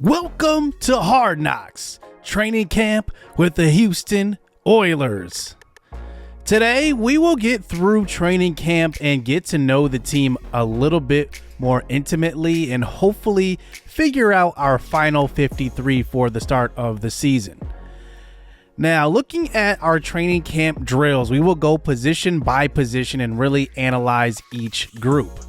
Welcome to Hard Knocks, training camp with the Houston Oilers. Today, we will get through training camp and get to know the team a little bit more intimately and hopefully figure out our final 53 for the start of the season. Now, looking at our training camp drills, we will go position by position and really analyze each group.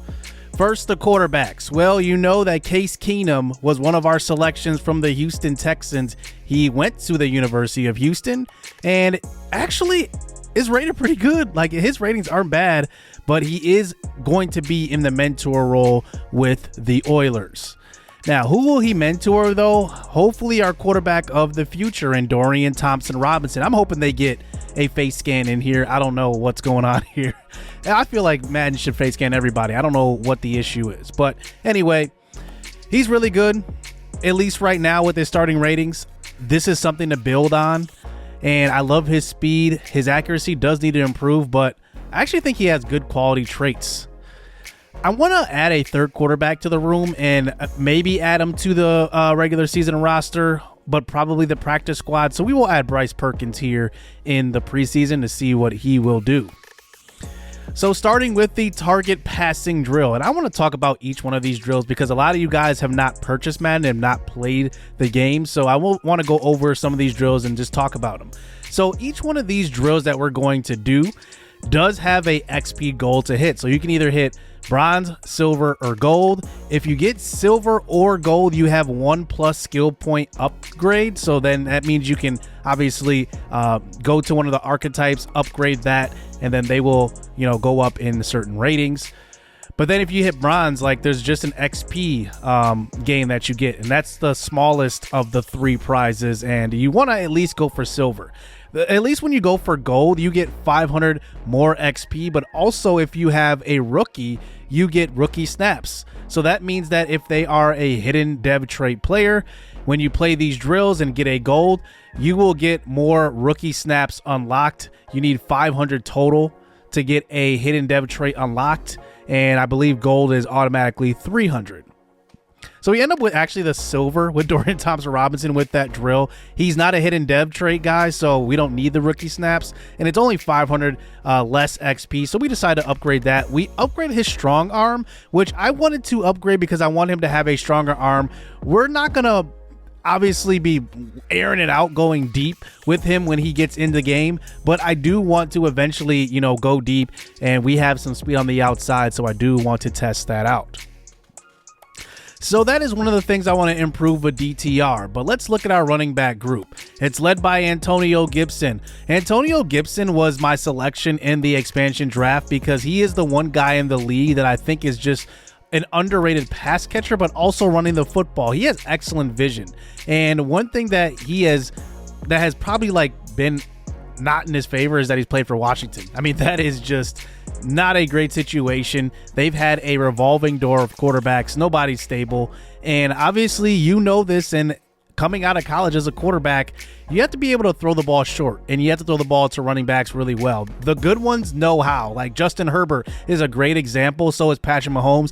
First, the quarterbacks. Well, you know that Case Keenum was one of our selections from the Houston Texans. He went to the University of Houston and actually is rated pretty good. Like, his ratings aren't bad, but he is going to be in the mentor role with the Oilers. Now, who will he mentor, though? Hopefully our quarterback of the future in Dorian Thompson-Robinson. I'm hoping they get a face scan in here. I don't know what's going on here. I feel like Madden should face scan everybody. I don't know what the issue is. But anyway, he's really good, at least right now with his starting ratings. This is something to build on. And I love his speed. His accuracy does need to improve, but I actually think he has good quality traits. I want to add a third quarterback to the room and maybe add him to the regular season roster, but probably the practice squad. So we will add Bryce Perkins here in the preseason to see what he will do. So starting with the target passing drill, and I want to talk about each one of these drills because a lot of you guys have not purchased Madden and not played the game. So I will want to go over some of these drills and just talk about them. So each one of these drills that we're going to do does have a XP goal to hit. So you can either hit bronze, silver, or gold. If you get silver or gold, you have 1+ skill point upgrade. So then that means you can obviously go to one of the archetypes, upgrade that, and then they will, go up in certain ratings. But then if you hit bronze, like there's just an XP gain that you get, and that's the smallest of the 3 prizes. And you want to at least go for silver. At least when you go for gold, you get 500 more XP, but also if you have a rookie, you get rookie snaps. So that means that if they are a hidden dev trait player, when you play these drills and get a gold, you will get more rookie snaps unlocked. You need 500 total to get a hidden dev trait unlocked, and I believe gold is automatically 300. So we end up with actually the silver with Dorian Thompson-Robinson with that drill. He's not a hidden dev trait guy, so we don't need the rookie snaps. And it's only 500 less XP, so we decided to upgrade that. We upgraded his strong arm, which I wanted to upgrade because I want him to have a stronger arm. We're not going to obviously be airing it out, going deep with him when he gets in the game. But I do want to eventually, go deep. And we have some speed on the outside, so I do want to test that out. So that is one of the things I want to improve with DTR, but let's look at our running back group. It's led by Antonio Gibson. Antonio Gibson was my selection in the expansion draft because he is the one guy in the league that I think is just an underrated pass catcher, but also running the football. He has excellent vision. And one thing that has probably been not in his favor is that he's played for Washington. I mean, that is just not a great situation. They've had a revolving door of quarterbacks. Nobody's stable. And obviously, this, and coming out of college as a quarterback, you have to be able to throw the ball short, and you have to throw the ball to running backs really well. The good ones know how. Like Justin Herbert is a great example. So is Patrick Mahomes.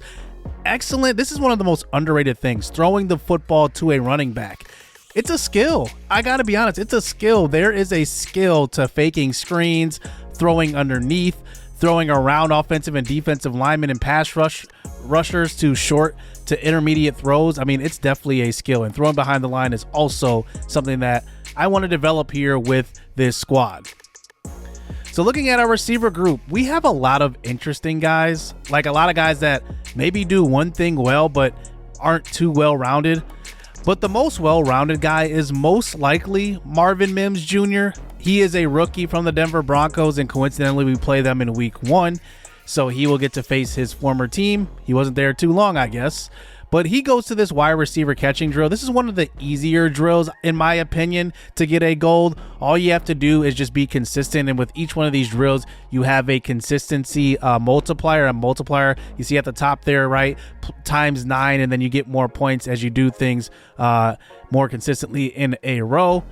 Excellent. This is one of the most underrated things, throwing the football to a running back. It's a skill. I got to be honest. It's a skill. There is a skill to faking screens, throwing underneath, throwing around offensive and defensive linemen and pass rushers to short to intermediate throws. I mean, it's definitely a skill, and throwing behind the line is also something that I want to develop here with this squad. So looking at our receiver group, we have a lot of interesting guys, like a lot of guys that maybe do one thing well, but aren't too well-rounded. But the most well-rounded guy is most likely Marvin Mims Jr. He is a rookie from the Denver Broncos, and coincidentally, we play them in week 1. So he will get to face his former team. He wasn't there too long, I guess. But he goes to this wide receiver catching drill. This is one of the easier drills, in my opinion, to get a gold. All you have to do is just be consistent. And with each one of these drills, you have a consistency multiplier. A multiplier, you see at the top there, right? Times 9, and then you get more points as you do things more consistently in a row.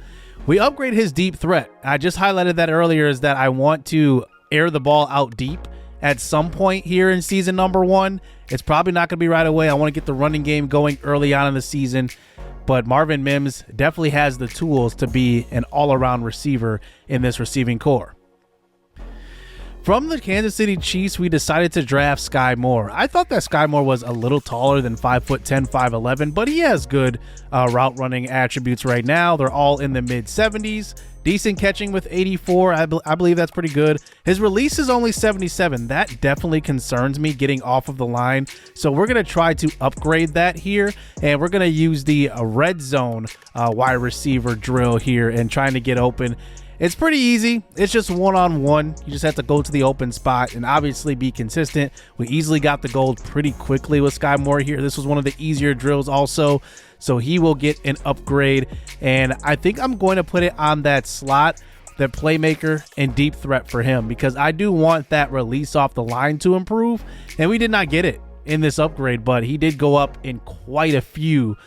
We upgrade his deep threat. I just highlighted that earlier, is that I want to air the ball out deep at some point here in season number 1. It's probably not going to be right away. I want to get the running game going early on in the season, but Marvin Mims definitely has the tools to be an all-around receiver in this receiving core. From the Kansas City Chiefs, we decided to draft Sky Moore. I thought that Sky Moore was a little taller than 5'10", 5'11", but he has good route running attributes right now. They're all in the mid-70s. Decent catching with 84. I believe that's pretty good. His release is only 77. That definitely concerns me getting off of the line. So we're going to try to upgrade that here, and we're going to use the red zone wide receiver drill here and trying to get open. It's pretty easy. It's just one-on-one. You just have to go to the open spot and obviously be consistent. We easily got the gold pretty quickly with Sky Moore here. This was one of the easier drills also, so he will get an upgrade. And I think I'm going to put it on that slot, that playmaker and deep threat for him, because I do want that release off the line to improve, and we did not get it in this upgrade, but he did go up in quite a few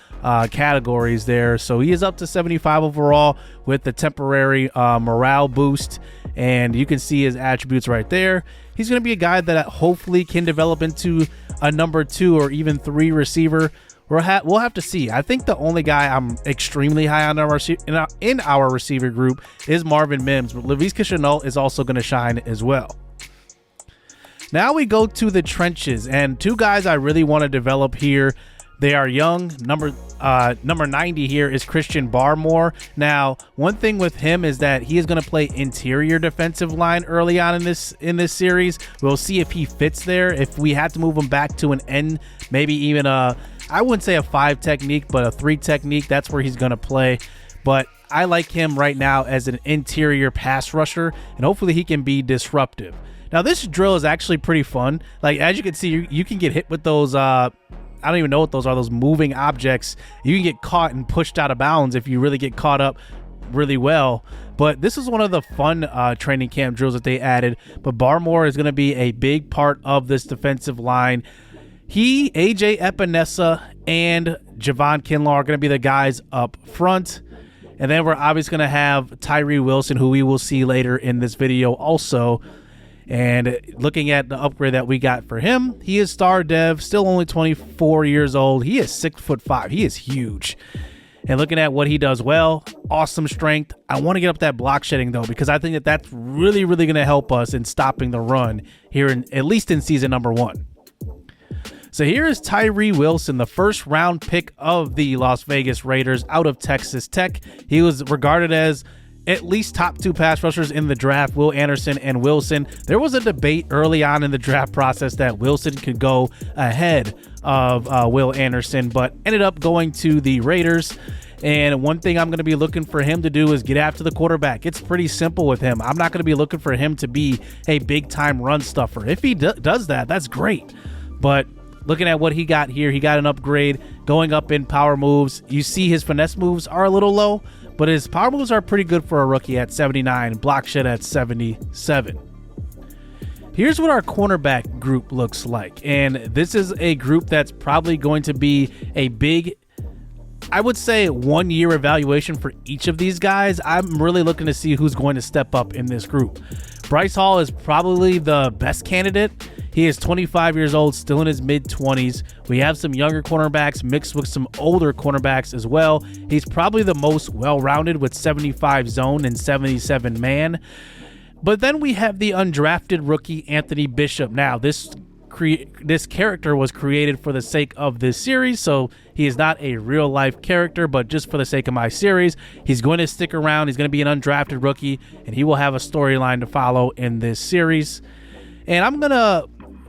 categories there. So he is up to 75 overall with the temporary morale boost, and you can see his attributes right there. He's going to be a guy that hopefully can develop into a number 2 or even 3 receiver. We'll have to see. I think the only guy I'm extremely high on in our receiver group is Marvin Mims, but Laviska Shenault is also going to shine as well. Now we go to the trenches, and 2 guys I really want to develop here. They are young. Number 90 here is Christian Barmore. Now, one thing with him is that he is going to play interior defensive line early on in this series. We'll see if he fits there. If we had to move him back to an end, maybe even I wouldn't say a 5 technique, but a 3 technique, that's where he's going to play. But I like him right now as an interior pass rusher, and hopefully he can be disruptive. Now, this drill is actually pretty fun. Like, as you can see, you can get hit with those I don't even know what those are, those moving objects. You can get caught and pushed out of bounds if you really get caught up really well. But this is one of the fun training camp drills that they added. But Barmore is going to be a big part of this defensive line. He, AJ Epinesa, and Javon Kinlaw are going to be the guys up front. And then we're obviously going to have Tyree Wilson, who we will see later in this video also. And looking at the upgrade that we got for him, he is star dev, still only 24 years old. He is 6'5". He is huge. And looking at what he does well, awesome strength. I want to get up that block shedding though, because I think that that's really, really going to help us in stopping the run here, at least in season number 1. So here is Tyree Wilson, the first round pick of the Las Vegas Raiders out of Texas Tech. He was regarded as at least top 2 pass rushers in the draft, Will Anderson and Wilson. There was a debate early on in the draft process that Wilson could go ahead of Will Anderson, but ended up going to the Raiders. And one thing I'm going to be looking for him to do is get after the quarterback. It's pretty simple with him. I'm not going to be looking for him to be a big-time run stuffer. If he does that, that's great. But looking at what he got here, he got an upgrade going up in power moves. You see his finesse moves are a little low, but his power moves are pretty good for a rookie at 79, block shed at 77. Here's what our cornerback group looks like. And this is a group that's probably going to be a big, I would say, 1-year evaluation for each of these guys. I'm really looking to see who's going to step up in this group. Bryce Hall is probably the best candidate. He is 25 years old, still in his mid-20s. We have some younger cornerbacks mixed with some older cornerbacks as well. He's probably the most well-rounded with 75 zone and 77 man. But then we have the undrafted rookie Anthony Bishop. Now, this character was created for the sake of this series, so he is not a real-life character, but just for the sake of my series, he's going to stick around. He's going to be an undrafted rookie, and he will have a storyline to follow in this series. And I'm going to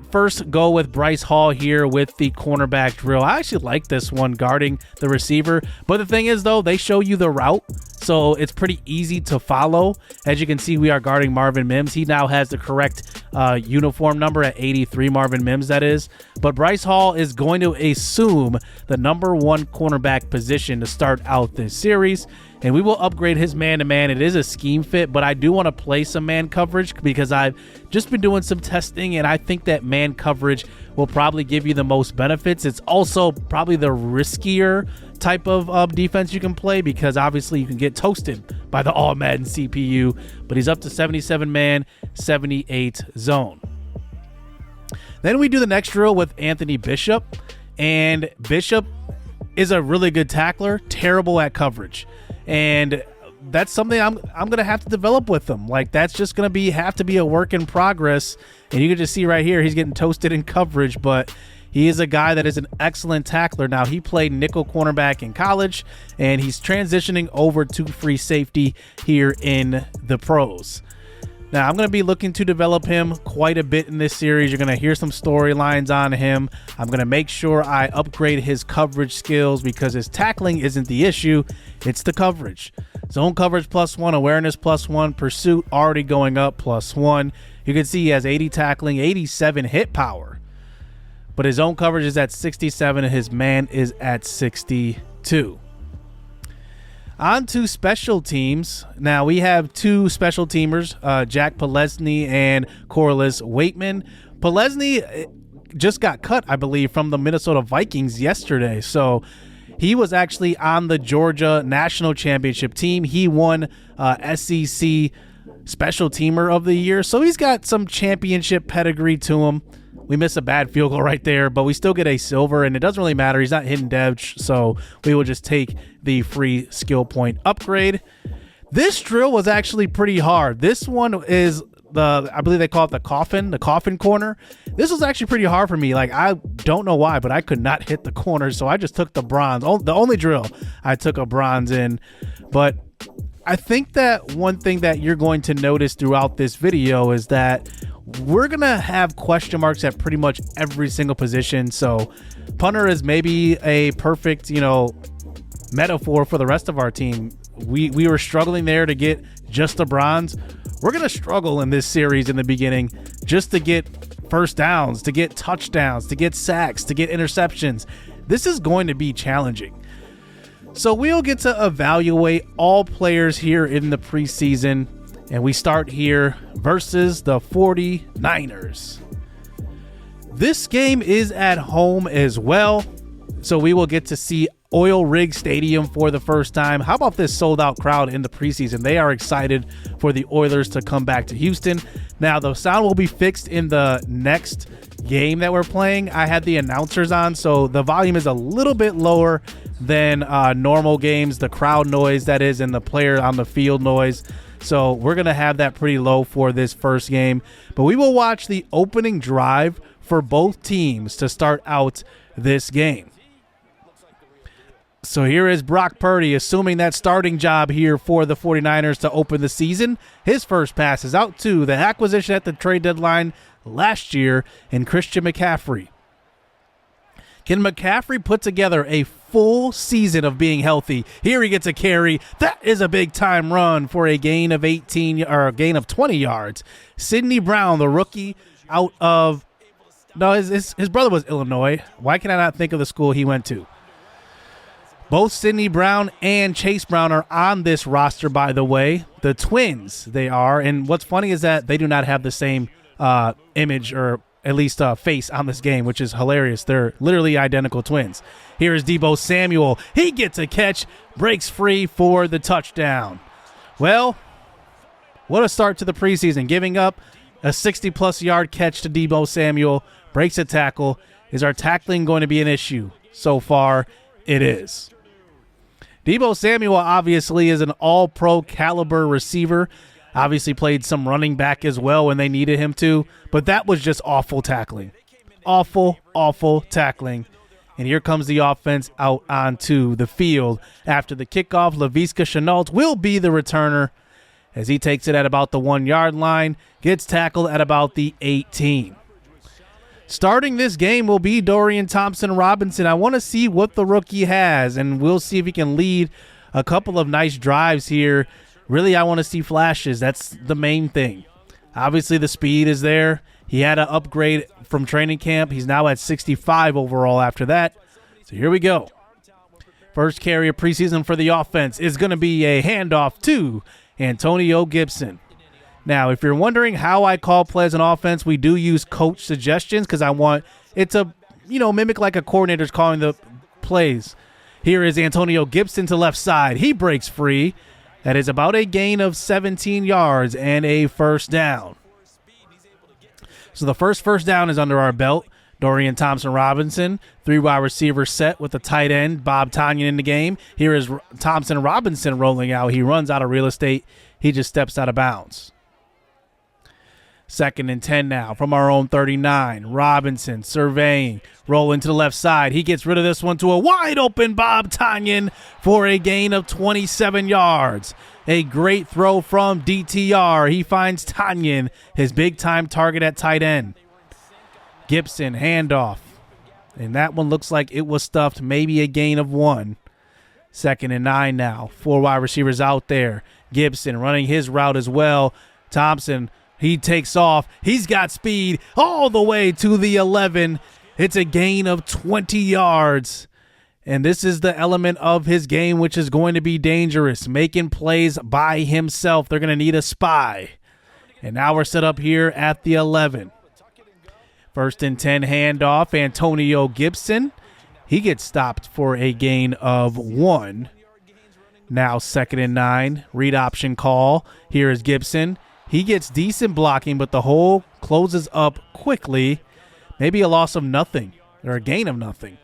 first go with Bryce Hall here with the cornerback drill. I actually like this one guarding the receiver, but the thing is though, they show you the route, so it's pretty easy to follow. As you can see, we are guarding Marvin Mims. He now has the correct uniform number at 83, Marvin Mims that is. But Bryce Hall is going to assume the number 1 cornerback position to start out this series. And we will upgrade his man-to-man. It is a scheme fit, but I do want to play some man coverage because I've just been doing some testing, and I think that man coverage will probably give you the most benefits. It's also probably the riskier type of defense you can play because obviously you can get toasted by the all-Madden CPU, but he's up to 77 man, 78 zone. Then we do the next drill with Anthony Bishop, and Bishop is a really good tackler, terrible at coverage. And that's something I'm going to have to develop with him. Like, that's just going to have to be a work in progress. And you can just see right here, he's getting toasted in coverage, but he is a guy that is an excellent tackler. Now, he played nickel cornerback in college, and he's transitioning over to free safety here in the pros. Now, I'm going to be looking to develop him quite a bit in this series. You're going to hear some storylines on him. I'm going to make sure I upgrade his coverage skills because his tackling isn't the issue. It's the coverage. Zone coverage +1, awareness +1, pursuit already going up +1. You can see he has 80 tackling, 87 hit power. But his zone coverage is at 67 and his man is at 62. On to special teams. Now we have two special teamers, Jack Polesny and Corliss Waitman. Polesny just got cut, I believe, from the Minnesota Vikings yesterday. So he was actually on the Georgia National Championship team. He won SEC Special Teamer of the Year. So he's got some championship pedigree to him. We miss a bad field goal right there, but we still get a silver, and it doesn't really matter. He's not hitting devs, so we will just take the free skill point upgrade. This drill was actually pretty hard. This one is I believe they call it the coffin corner. This was actually pretty hard for me. Like, I don't know why, but I could not hit the corner, so I just took the bronze. The only drill I took a bronze in, but I think that one thing that you're going to notice throughout this video is that we're going to have question marks at pretty much every single position. So punter is maybe a perfect, metaphor for the rest of our team. We were struggling there to get just a bronze. We're going to struggle in this series in the beginning just to get first downs, to get touchdowns, to get sacks, to get interceptions. This is going to be challenging. So we'll get to evaluate all players here in the preseason, and we start here versus the 49ers. This game is at home as well, so we will get to see Oil Rig Stadium for the first time. How about this sold-out crowd in the preseason? They are excited for the Oilers to come back to Houston. Now, the sound will be fixed in the next game that we're playing. I had the announcers on, so the volume is a little bit lower than normal games, the crowd noise that is, and the player on the field noise. So we're going to have that pretty low for this first game. But we will watch the opening drive for both teams to start out this game. So here is Brock Purdy assuming that starting job here for the 49ers to open the season. His first pass is out to the acquisition at the trade deadline last year in Christian McCaffrey. Can McCaffrey put together a full season of being healthy? Here he gets a carry. That is a big time run for a gain of 20 yards. Sidney Brown, the rookie out of his brother was Illinois. Why can I not think of the school he went to? Both Sidney Brown and Chase Brown are on this roster, by the way. The twins, they are. And what's funny is that they do not have the same image or at least face on this game, which is hilarious. They're literally identical twins. Here is Deebo Samuel. He gets a catch, breaks free for the touchdown. Well, what a start to the preseason. Giving up a 60-plus yard catch to Deebo Samuel, breaks a tackle. Is our tackling going to be an issue? So far, it is. Deebo Samuel obviously is an all-pro caliber receiver. Obviously played some running back as well when they needed him to, but that was just awful tackling. Awful tackling. And here comes the offense out onto the field. After the kickoff, Laviska Shenault will be the returner as he takes it at about the 1 yard line, gets tackled at about the 18. Starting this game will be Dorian Thompson-Robinson. I want to see what the rookie has, and we'll see if he can lead a couple of nice drives here. Really, I want to see flashes. That's the main thing. Obviously, the speed is there. He had an upgrade from training camp. He's now at 65 overall after that. So here we go. First carry of preseason for the offense is going to be a handoff to Antonio Gibson. Now, if you're wondering how I call plays on offense, we do use coach suggestions because I want it to, mimic like a coordinator's calling the plays. Here is Antonio Gibson to left side. He breaks free. That is about a gain of 17 yards and a first down. So the first down is under our belt. Dorian Thompson-Robinson, 3 wide receiver set with the tight end, Bob Tonyan in the game. Here is Thompson-Robinson rolling out. He runs out of real estate. He just steps out of bounds. 2nd and 10 now from our own 39. Robinson surveying, rolling to the left side. He gets rid of this one to a wide open Bob Tonyan for a gain of 27 yards. A great throw from DTR. He finds Tonyan, his big-time target at tight end. Gibson, handoff. And that one looks like it was stuffed, maybe a gain of 1. 2nd and 9 now. 4 wide receivers out there. Gibson running his route as well. Thompson, he takes off. He's got speed all the way to the 11. It's a gain of 20 yards. And this is the element of his game which is going to be dangerous, making plays by himself. They're going to need a spy. And now we're set up here at the 11. 1st and 10 handoff, Antonio Gibson. He gets stopped for a gain of 1. Now 2nd and 9, read option call. Here is Gibson. He gets decent blocking, but the hole closes up quickly. Maybe a loss of nothing or a gain of nothing.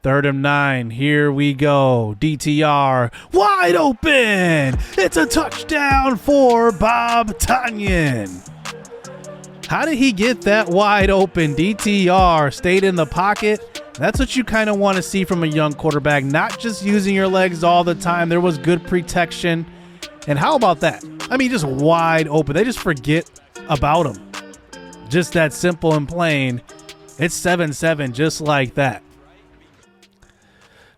3rd and 9, here we go. DTR, wide open. It's a touchdown for Bob Tonyan. How did he get that wide open? DTR stayed in the pocket. That's what you kind of want to see from a young quarterback, not just using your legs all the time. There was good protection. And how about that? I mean, just wide open. They just forget about him. Just that simple and plain. It's 7-7 just like that.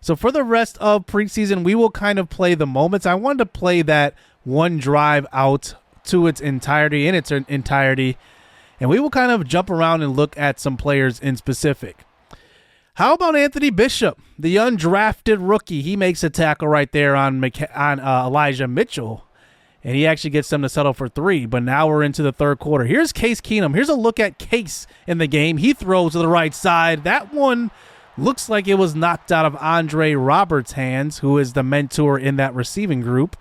So for the rest of preseason, we will kind of play the moments. I wanted to play that one drive out to its entirety, and we will kind of jump around and look at some players in specific. How about Anthony Bishop, the undrafted rookie? He makes a tackle right there on Elijah Mitchell, and he actually gets them to settle for 3. But now we're into the 3rd quarter. Here's Case Keenum. Here's a look at Case in the game. He throws to the right side. That one looks like it was knocked out of Andre Roberts' hands, who is the mentor in that receiving group.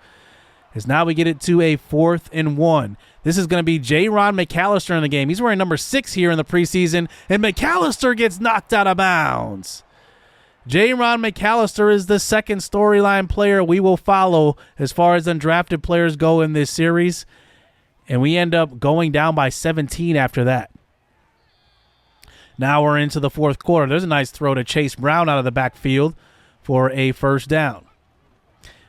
As now we get it to a 4th and 1. This is going to be J-Ron McAllister in the game. He's wearing number 6 here in the preseason, and McAllister gets knocked out of bounds. J-Ron McAllister is the 2nd storyline player we will follow as far as undrafted players go in this series, and we end up going down by 17 after that. Now we're into the 4th quarter. There's a nice throw to Chase Brown out of the backfield for a 1st down.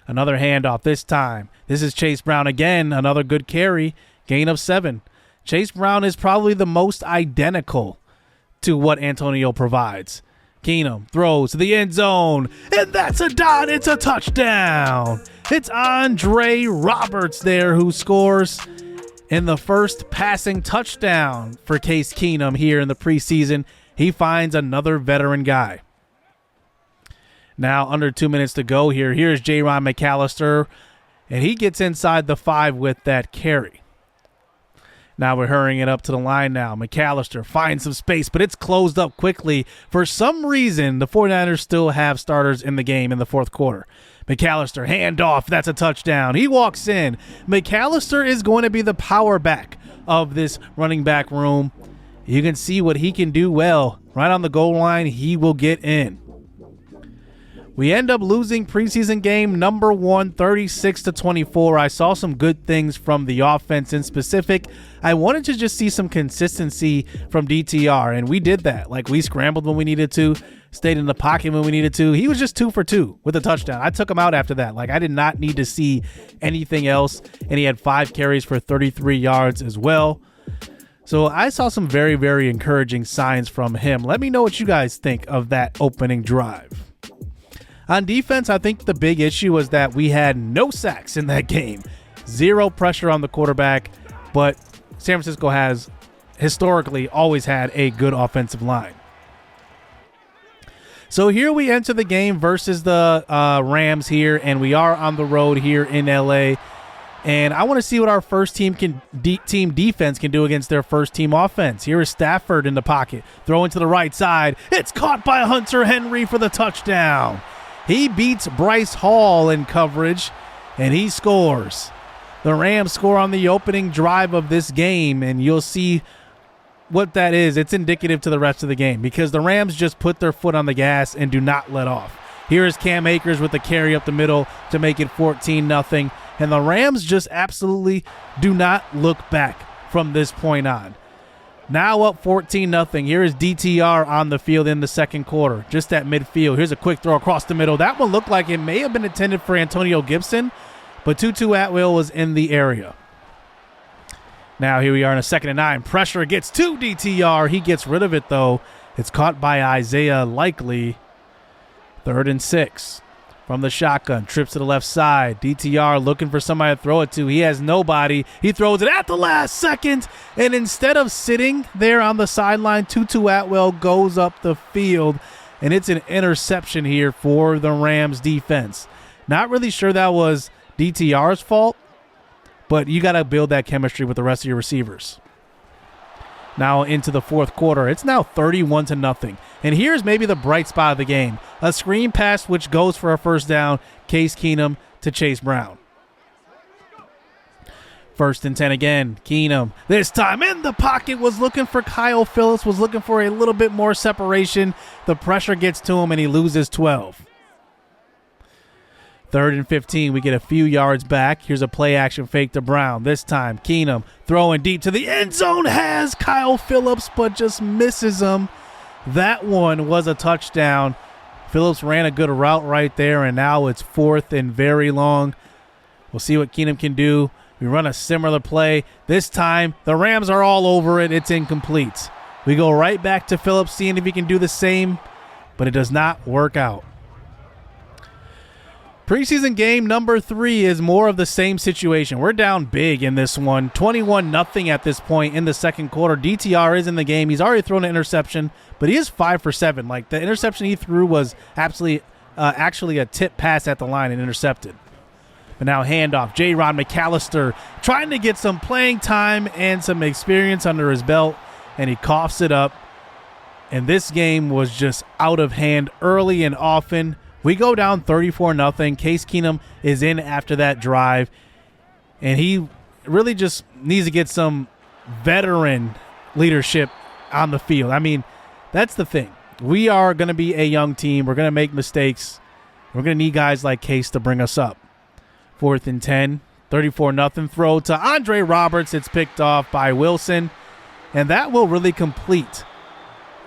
Another handoff this time. This is Chase Brown again, another good carry, gain of 7. Chase Brown is probably the most identical to what Antonio provides. Keenum throws to the end zone, and that's a dot. It's a touchdown. It's Andre Roberts there who scores in the first passing touchdown for Case Keenum here in the preseason. He finds another veteran guy. Now under 2 minutes to go here. Here's J-Ron McAllister, and he gets inside the 5 with that carry. Now we're hurrying it up to the line now. McAllister finds some space, but it's closed up quickly. For some reason, the 49ers still have starters in the game in the 4th quarter. McAllister, handoff. That's a touchdown. He walks in. McAllister is going to be the power back of this running back room. You can see what he can do well. Right on the goal line, he will get in. We end up losing preseason game number 1, 36-24. I saw some good things from the offense in specific. I wanted to just see some consistency from DTR, and we did that. Like, we scrambled when we needed to, stayed in the pocket when we needed to. He was just 2 for 2 with a touchdown. I took him out after that. Like, I did not need to see anything else, and he had 5 carries for 33 yards as well. So I saw some very, very encouraging signs from him. Let me know what you guys think of that opening drive. On defense, I think the big issue was that we had no sacks in that game. 0 pressure on the quarterback, but San Francisco has historically always had a good offensive line. So here we enter the game versus the Rams here, and we are on the road here in LA. And I want to see what our first team defense can do against their first team offense. Here is Stafford in the pocket, throwing to the right side. It's caught by Hunter Henry for the touchdown. He beats Bryce Hall in coverage, and he scores. The Rams score on the opening drive of this game, and you'll see what that is, it's indicative to the rest of the game because the Rams just put their foot on the gas and do not let off. Here is Cam Akers with the carry up the middle to make it 14-0. And the Rams just absolutely do not look back from this point on. Now up 14-0. Here is DTR on the field in the second quarter, just at midfield. Here's a quick throw across the middle. That one looked like it may have been intended for Antonio Gibson, but Tutu Atwell was in the area. Now here we are in a 2nd and 9. Pressure gets to DTR. He gets rid of it, though. It's caught by Isaiah Likely. 3rd and 6. From the shotgun, trips to the left side. DTR looking for somebody to throw it to. He has nobody. He throws it at the last second, and instead of sitting there on the sideline, Tutu Atwell goes up the field, and it's an interception here for the Rams defense. Not really sure that was DTR's fault, but you got to build that chemistry with the rest of your receivers. Now into the fourth quarter. It's now 31-0. And here's maybe the bright spot of the game. A screen pass which goes for a first down. Case Keenum to Chase Brown. 1st and 10 again. Keenum this time in the pocket was looking for Kyle Phillips, was looking for a little bit more separation. The pressure gets to him and he loses 12. 3rd and 15, we get a few yards back. Here's a play action fake to Brown. This time, Keenum throwing deep to the end zone, has Kyle Phillips, but just misses him. That one was a touchdown. Phillips ran a good route right there, and now it's 4th and very long. We'll see what Keenum can do. We run a similar play. This time, the Rams are all over it. It's incomplete. We go right back to Phillips, seeing if he can do the same, but it does not work out. Preseason game number 3 is more of the same situation. We're down big in this one, 21-0 at this point in the second quarter. DTR is in the game. He's already thrown an interception, but he is 5 for 7. Like, the interception he threw was absolutely, actually a tip pass at the line and intercepted. But now handoff, J-Ron McAllister trying to get some playing time and some experience under his belt, and he coughs it up. And this game was just out of hand early and often. We go down 34-0. Case Keenum is in after that drive, and he really just needs to get some veteran leadership on the field. I mean, that's the thing. We are going to be a young team. We're going to make mistakes. We're going to need guys like Case to bring us up. 4th and 10, 34-0 throw to Andre Roberts. It's picked off by Wilson, and that will really complete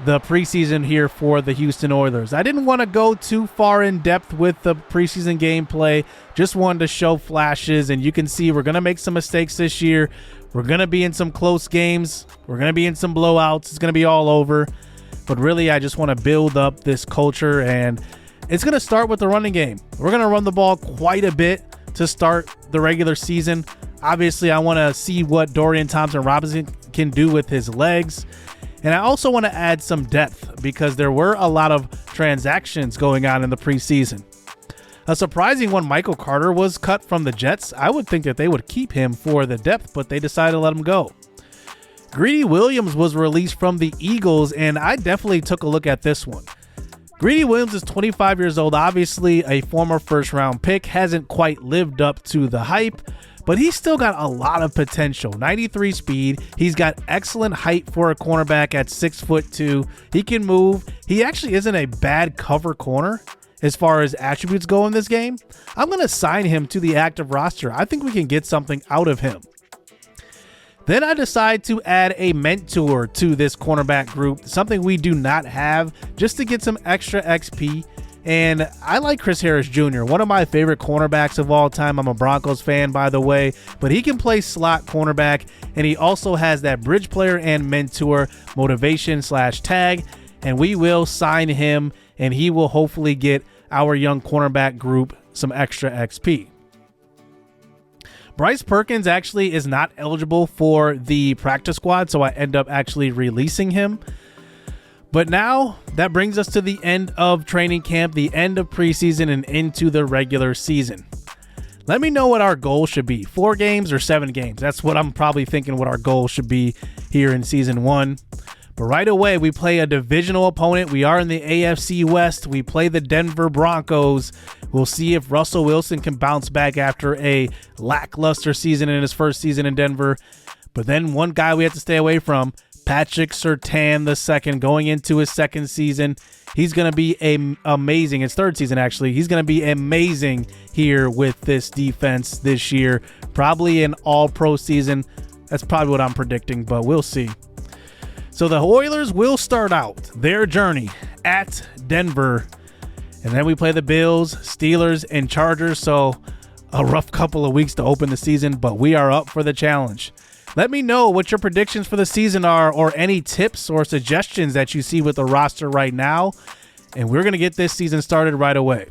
the preseason here for the Houston Oilers. I didn't want to go too far in depth with the preseason gameplay. Just wanted to show flashes, and you can see we're going to make some mistakes this year. We're going to be in some close games. We're going to be in some blowouts. It's going to be all over. But really, I just want to build up this culture, and it's going to start with the running game. We're going to run the ball quite a bit to start the regular season. Obviously, I want to see what Dorian Thompson-Robinson can do with his legs. And I also want to add some depth because there were a lot of transactions going on in the preseason. A surprising one, Michael Carter was cut from the Jets. I would think that they would keep him for the depth, but they decided to let him go. Greedy Williams was released from the Eagles, and I definitely took a look at this one. Greedy Williams is 25 years old, obviously a former first-round pick, hasn't quite lived up to the hype, but he's still got a lot of potential. 93 speed. He's got excellent height for a cornerback at 6'2". He can move. He actually isn't a bad cover corner as far as attributes go in this game. I'm going to sign him to the active roster. I think we can get something out of him. Then I decide to add a mentor to this cornerback group, something we do not have, just to get some extra XP. And I like Chris Harris Jr., one of my favorite cornerbacks of all time. I'm a Broncos fan, by the way, but he can play slot cornerback, and he also has that bridge player and mentor motivation/tag, and we will sign him, and he will hopefully get our young cornerback group some extra XP. Bryce Perkins actually is not eligible for the practice squad, so I end up actually releasing him. But now that brings us to the end of training camp, the end of preseason, and into the regular season. Let me know what our goal should be, 4 games or 7 games. That's what I'm probably thinking what our goal should be here in season 1. But right away, we play a divisional opponent. We are in the AFC West. We play the Denver Broncos. We'll see if Russell Wilson can bounce back after a lackluster season in his first season in Denver. But then one guy we have to stay away from, Patrick Surtain II going into his second season. He's going to be amazing. His third season, actually. He's going to be amazing here with this defense this year. Probably an all-pro season. That's probably what I'm predicting, but we'll see. So the Oilers will start out their journey at Denver. And then we play the Bills, Steelers, and Chargers. So a rough couple of weeks to open the season, but we are up for the challenge. Let me know what your predictions for the season are, or any tips or suggestions that you see with the roster right now. And we're going to get this season started right away.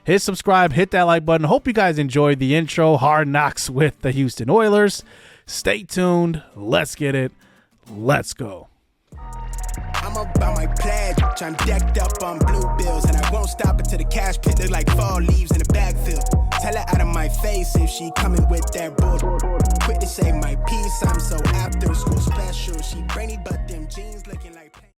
Hit subscribe, hit that like button. Hope you guys enjoyed the intro. Hard Knocks with the Houston Oilers. Stay tuned. Let's get it. Let's go. I'm about my pledge. I'm decked up on blue bills, and I won't stop until the cash pit look like fall leaves in a backfield. Tell her out of my face if she coming with that bull. Quick to say my piece, I'm so after school special. She brainy, but them jeans looking like